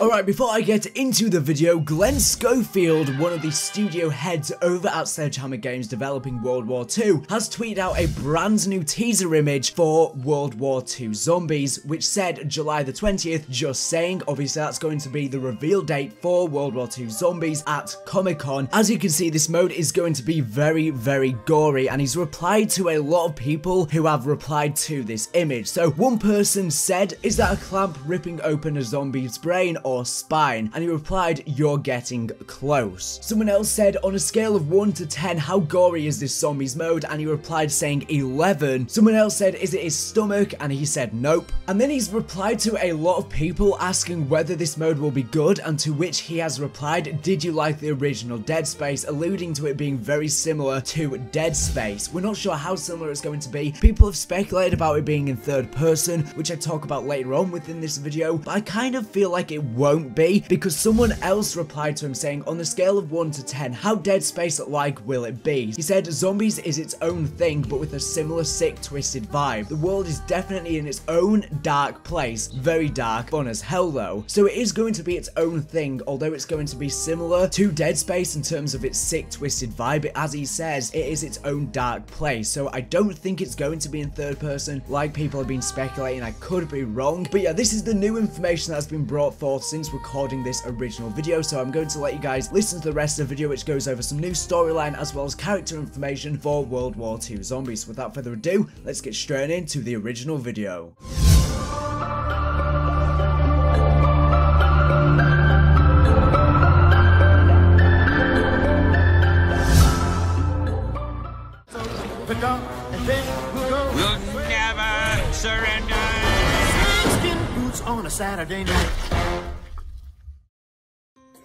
Alright, before I get into the video, Glenn Schofield, one of the studio heads over at Sledgehammer Games developing World War II, has tweeted out a brand new teaser image for World War II Zombies, which said July the 20th, just saying. Obviously, that's going to be the reveal date for World War II Zombies at Comic-Con. As you can see, this mode is going to be very, very gory, and he's replied to a lot of people who have replied to this image. So, one person said, "Is that a clamp ripping open a zombie's brain or spine?" And he replied, "You're getting close." Someone else said, "On a scale of 1 to 10, how gory is this zombies mode?" And he replied saying 11. Someone else said, "Is it his stomach?" And he said nope. And then he's replied to a lot of people asking whether this mode will be good, and to which he has replied, "Did you like the original Dead Space?" alluding to it being very similar to Dead Space. We're not sure how similar it's going to be. People have speculated about it being in third person, which I talk about later on within this video, but I kind of feel like it won't be, because someone else replied to him saying, "On a scale of 1 to 10, how Dead Space like will it be?" He said, "Zombies is its own thing, but with a similar sick, twisted vibe. The world is definitely in its own dark place. Very dark, fun as hell though." So it is going to be its own thing, although it's going to be similar to Dead Space in terms of its sick, twisted vibe. As he says, it is its own dark place. So I don't think it's going to be in third person, like people have been speculating. I could be wrong. But yeah, this is the new information that's been brought forth since recording this original video. So I'm going to let you guys listen to the rest of the video, which goes over some new storyline as well as character information for World War II Zombies. Without further ado, let's get straight into the original video. We'll never surrender. Skin boots on a Saturday night.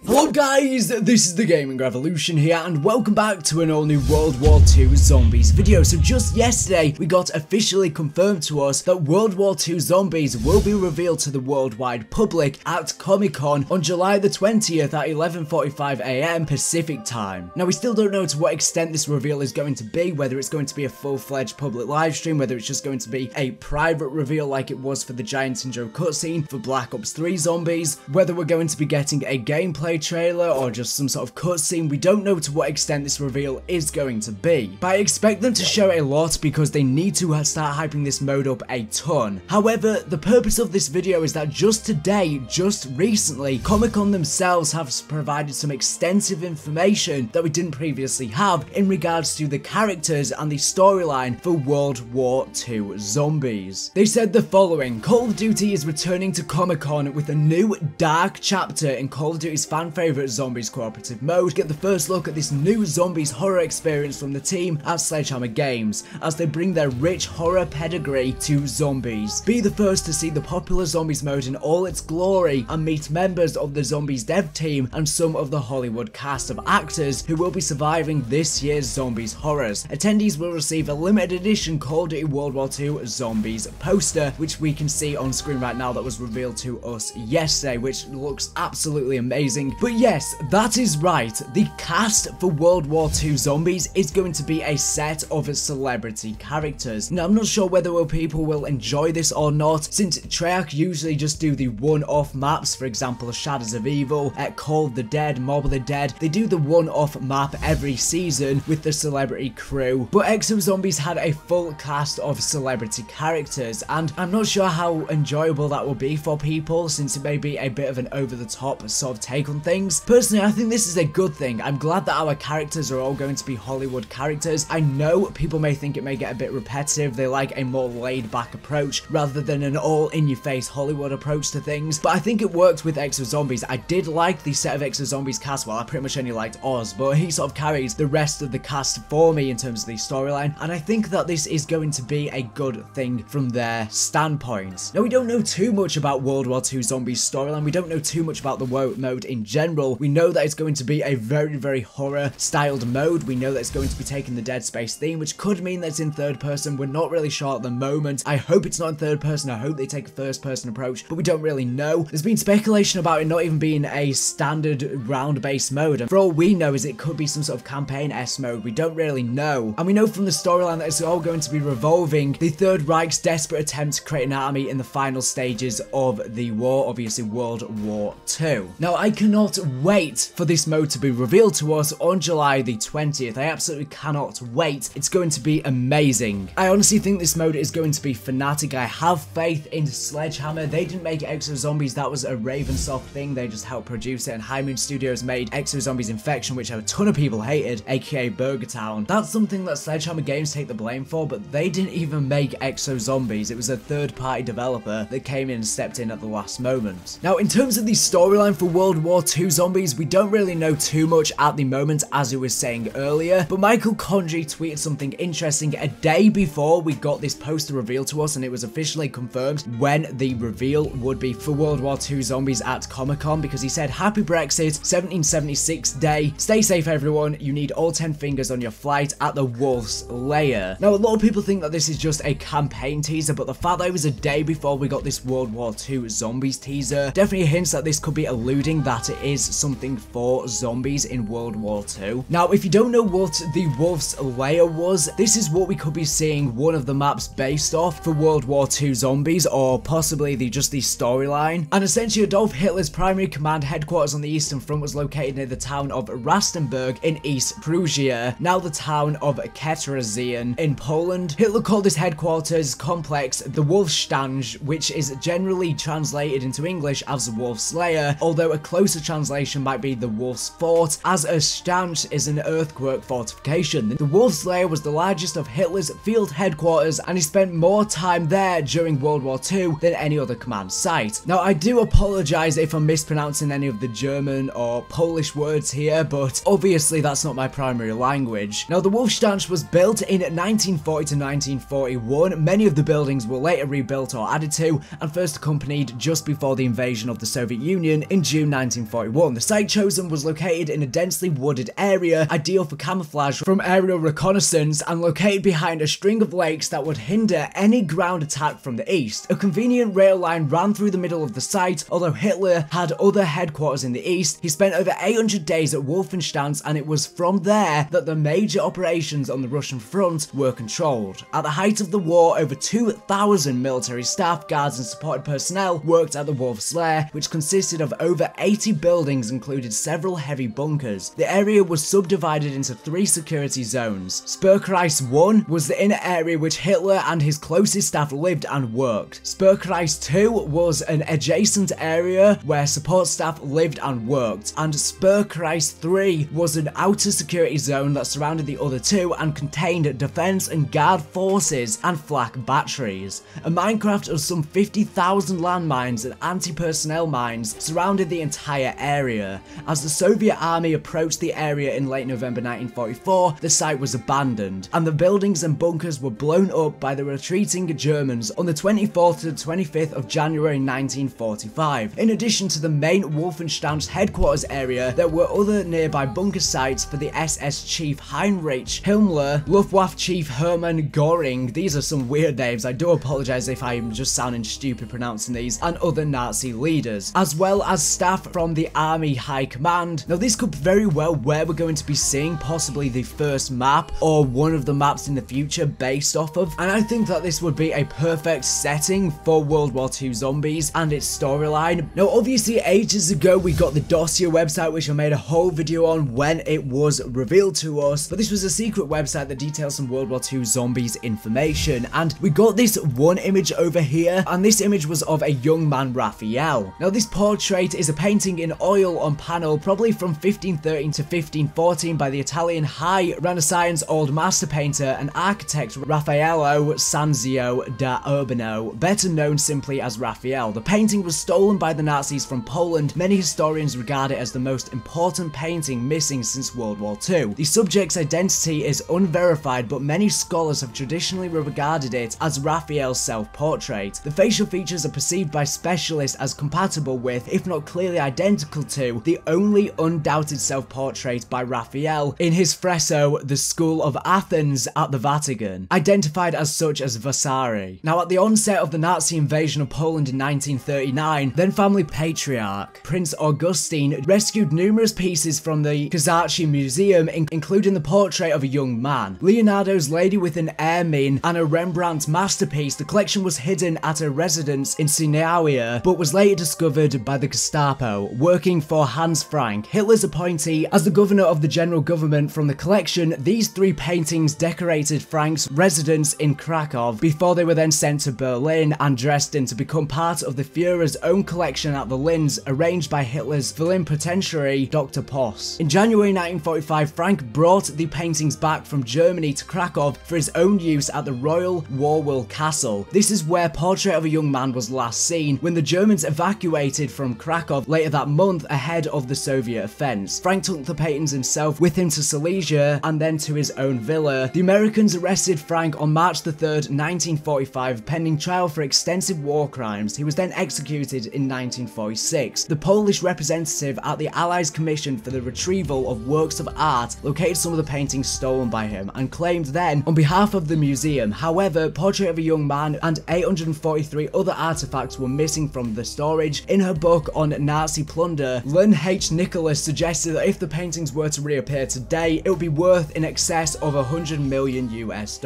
Hello guys, this is the Gaming Revolution here, and welcome back to an all-new World War II Zombies video. So just yesterday, we got officially confirmed to us that World War II Zombies will be revealed to the worldwide public at Comic-Con on July the 20th at 11:45 AM Pacific time. Now, we still don't know to what extent this reveal is going to be, whether it's going to be a full-fledged public live stream, whether it's just going to be a private reveal like it was for the Giant Intro cutscene for Black Ops 3 Zombies, whether we're going to be getting a gameplay trailer or just some sort of cutscene. We don't know to what extent this reveal is going to be, but I expect them to show a lot because they need to start hyping this mode up a ton. However, the purpose of this video is that just today, just recently, Comic-Con themselves have provided some extensive information that we didn't previously have in regards to the characters and the storyline for World War II Zombies. They said the following: Call of Duty is returning to Comic-Con with a new dark chapter in Call of Duty's fan favorite Zombies cooperative mode. Get the first look at this new Zombies horror experience from the team at Sledgehammer Games as they bring their rich horror pedigree to Zombies. Be the first to see the popular Zombies mode in all its glory and meet members of the Zombies dev team and some of the Hollywood cast of actors who will be surviving this year's Zombies horrors. Attendees will receive a limited edition Call of Duty World War II Zombies poster, which we can see on screen right now, that was revealed to us yesterday, which looks absolutely amazing. But yes, that is right. The cast for World War II Zombies is going to be a set of celebrity characters. Now, I'm not sure whether people will enjoy this or not, since Treyarch usually just do the one-off maps. For example, Shadows of Evil, Call of the Dead, Mob of the Dead. They do the one-off map every season with the celebrity crew. But Exo Zombies had a full cast of celebrity characters, and I'm not sure how enjoyable that will be for people, since it may be a bit of an over-the-top sort of take on things. Personally, I think this is a good thing. I'm glad that our characters are all going to be Hollywood characters. I know people may think it may get a bit repetitive. They like a more laid-back approach rather than an all-in-your-face Hollywood approach to things, but I think it worked with Exo Zombies. I did like the set of Exo Zombies cast. Well, I pretty much only liked Oz, but he sort of carries the rest of the cast for me in terms of the storyline, and I think that this is going to be a good thing from their standpoint. Now, we don't know too much about World War II Zombies storyline. We don't know too much about the mode in general. general. We know that it's going to be a very horror styled mode. We know that it's going to be taking the Dead Space theme, which could mean that it's in third person. We're not really sure at the moment. I hope it's not in third person. I hope they take a first person approach, but we don't really know. There's been speculation about it not even being a standard round based mode, and for all we know is it could be some sort of campaign-esque mode. We don't really know. And we know from the storyline that it's all going to be revolving the Third Reich's desperate attempt to create an army in the final stages of the war, obviously World War II. Now, I cannot wait for this mode to be revealed to us on July the 20th. I absolutely cannot wait. It's going to be amazing. I honestly think this mode is going to be fanatic. I have faith in Sledgehammer. They didn't make Exo Zombies. That was a Ravensoft thing. They just helped produce it, and High Moon Studios made Exo Zombies Infection, which a ton of people hated, aka Burger Town. That's something that Sledgehammer Games take the blame for, but they didn't even make Exo Zombies. It was a third-party developer that came in and stepped in at the last moment. Now, in terms of the storyline for World War II Zombies, we don't really know too much at the moment, as I was saying earlier, but Michael Condrey tweeted something interesting a day before we got this poster revealed to us, and it was officially confirmed when the reveal would be for World War II Zombies at Comic-Con, because he said, "Happy Brexit, 1776 day. Stay safe, everyone. You need all 10 fingers on your flight at the Wolf's Lair." Now, a lot of people think that this is just a campaign teaser, but the fact that it was a day before we got this World War II Zombies teaser definitely hints that this could be alluding that it is something for zombies in World War II. Now, if you don't know what the Wolf's Lair was, this is what we could be seeing one of the maps based off for World War II Zombies, or possibly just the storyline. And essentially, Adolf Hitler's primary command headquarters on the Eastern Front was located near the town of Rastenburg in East Prussia, now the town of Kętrzyn in Poland. Hitler called this headquarters complex the Wolfsstange, which is generally translated into English as the Wolf's Lair, although a closer translation might be the Wolf's Fort, as a Stange is an earthwork fortification. The Wolf's Lair was the largest of Hitler's field headquarters, and he spent more time there during World War II than any other command site. Now, I do apologize if I'm mispronouncing any of the German or Polish words here, but obviously that's not my primary language. Now, the Wolfsstange was built in 1940 to 1941. Many of the buildings were later rebuilt or added to, and first accompanied just before the invasion of the Soviet Union in June 1941. The site chosen was located in a densely wooded area, ideal for camouflage from aerial reconnaissance, and located behind a string of lakes that would hinder any ground attack from the east. A convenient rail line ran through the middle of the site. Although Hitler had other headquarters in the east, he spent over 800 days at Wolfenstein, and it was from there that the major operations on the Russian front were controlled. At the height of the war, over 2,000 military staff, guards and supported personnel worked at the Wolf's Lair, which consisted of over 80 buildings, included several heavy bunkers. The area was subdivided into 3 security zones. Sperrkreis 1 was the inner area which Hitler and his closest staff lived and worked. Sperrkreis 2 was an adjacent area where support staff lived and worked, and Sperrkreis 3 was an outer security zone that surrounded the other 2 and contained defense and guard forces and flak batteries. A minecraft of some 50,000 landmines and anti-personnel mines surrounded the entire area. As the Soviet army approached the area in late November 1944, the site was abandoned, and the buildings and bunkers were blown up by the retreating Germans on the 24th to the 25th of January 1945. In addition to the main Wolfenstein headquarters area, there were other nearby bunker sites for the SS Chief Heinrich Himmler, Luftwaffe Chief Hermann Göring, these are some weird names, I do apologize if I'm just sounding stupid pronouncing these, and other Nazi leaders, as well as staff from the Army High Command. Now, this could very well where we're going to be seeing possibly the first map or one of the maps in the future based off of, and I think that this would be a perfect setting for World War II Zombies and its storyline. Now, obviously ages ago we got the dossier website, which I made a whole video on when it was revealed to us, but this was a secret website that details some World War II Zombies information, and we got this one image over here, and this image was of a young man, Raphael. Now, this portrait is a painting in oil on panel, probably from 1513 to 1514 by the Italian High Renaissance old master painter and architect Raffaello Sanzio da Urbino, better known simply as Raphael. The painting was stolen by the Nazis from Poland. Many historians regard it as the most important painting missing since World War II. The subject's identity is unverified, but many scholars have traditionally regarded it as Raphael's self-portrait. The facial features are perceived by specialists as compatible with, if not clearly identical identical to the only undoubted self-portrait by Raphael in his fresco The School of Athens at the Vatican, identified as such as Vasari. Now, at the onset of the Nazi invasion of Poland in 1939, then family patriarch Prince Augustine rescued numerous pieces from the Kozachi Museum, including the portrait of a young man, Leonardo's Lady with an Ermine, and a Rembrandt masterpiece. The collection was hidden at a residence in Sinaia, but was later discovered by the Gestapo, working for Hans Frank, Hitler's appointee, as the governor of the general government. From the collection, these 3 paintings decorated Frank's residence in Krakow before they were then sent to Berlin and Dresden to become part of the Führer's own collection at the Linz, arranged by Hitler's plenipotentiary Dr. Poss. In January 1945, Frank brought the paintings back from Germany to Krakow for his own use at the Royal Warwick Castle. This is where Portrait of a Young Man was last seen when the Germans evacuated from Krakow later that month ahead of the Soviet offense. Frank took the paintings himself with him to Silesia and then to his own villa. The Americans arrested Frank on March the 3rd, 1945, pending trial for extensive war crimes. He was then executed in 1946. The Polish representative at the Allies Commission for the Retrieval of Works of Art located some of the paintings stolen by him and claimed then on behalf of the museum. However, Portrait of a Young Man and 843 other artifacts were missing from the storage. In her book on Nazi plunder, Lynn H. Nicholas suggested that if the paintings were to reappear today, it would be worth in excess of $100 million US.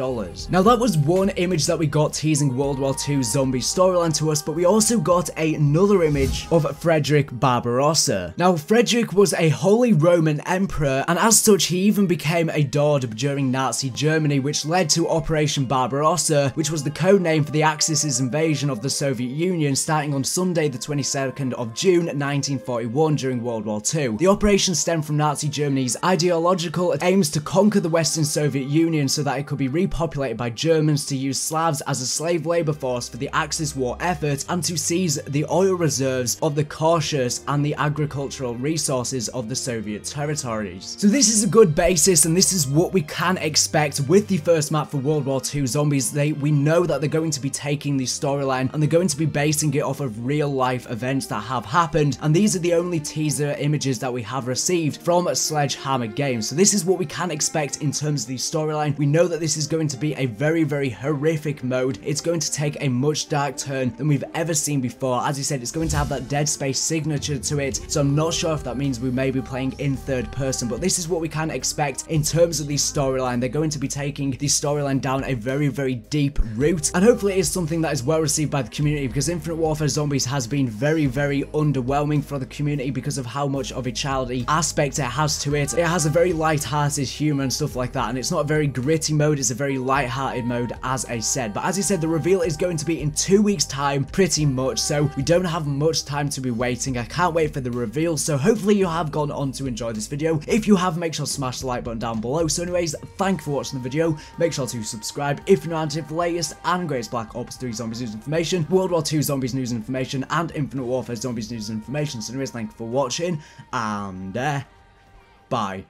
Now, that was one image that we got teasing World War II zombie storyline to us, but we also got another image of Frederick Barbarossa. Now, Frederick was a Holy Roman Emperor, and as such, he even became adored during Nazi Germany, which led to Operation Barbarossa, which was the code name for the Axis' invasion of the Soviet Union, starting on Sunday the 22nd of June 1941 during World War II. The operation stemmed from Nazi Germany's ideological aims to conquer the Western Soviet Union so that it could be repopulated by Germans, to use Slavs as a slave labor force for the Axis war effort, and to seize the oil reserves of the Caucasus and the agricultural resources of the Soviet territories. So this is a good basis, and this is what we can expect with the first map for World War II Zombies. We know that they're going to be taking the storyline and they're going to be basing it off of real life events that have happened, and these are the only teaser images that we have received from Sledgehammer Games. So this is what we can expect in terms of the storyline. We know that this is going to be a very, very horrific mode. It's going to take a much dark turn than we've ever seen before. As you said, it's going to have that Dead Space signature to it, so I'm not sure if that means we may be playing in third person, but this is what we can expect in terms of the storyline. They're going to be taking the storyline down a very, very deep route, and hopefully it is something that is well received by the community, because Infinite Warfare Zombies has been very, very underwhelming for the community because of how much of a childy aspect it has to it. It has a very light-hearted humor and stuff like that, and it's not a very gritty mode, it's a very light-hearted mode, as I said. But as I said, the reveal is going to be in 2 weeks time, pretty much, so we don't have much time to be waiting. I can't wait for the reveal, so hopefully you have gone on to enjoy this video. If you have, make sure to smash the like button down below. So anyways, thank you for watching the video. Make sure to subscribe if you're not for the latest and greatest Black Ops 3 Zombies news information, World War II Zombies news information, and Infinite Warfare Zombies news information. So anyways, thank you for watching, and bye.